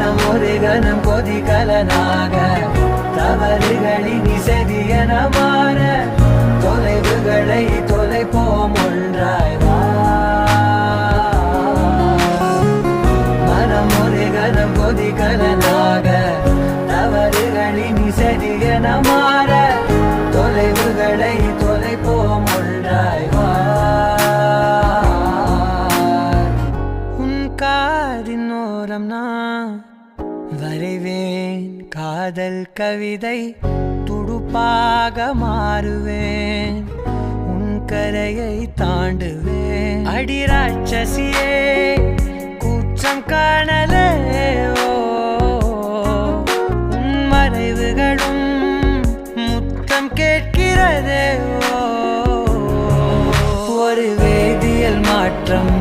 மனம் ஒரு கணம் கொதிகலனாக தவறுகளின் இசையன மாற தொலைவுகளை தொலைப்போம் ஒன்றாய் வா. மனம் ஒரு கணம் கொதிகலனாக தவறுகளின் இசையன மாற தொலைவுகளை தொலைப்போம் ஒன்றாய் வா. உன் காதின் ஓரம் நான் வரைவேன் காதல் கவிதை, துடுப்பாக மாறுவேன், உன் கரையை தாண்டுவேன். அடி ராட்சசியே கூச்சம் காணலே, உன் மறைவுகளும் முத்தம் கேட்கிறதே. ஒரு வேதியியல் மாற்றம்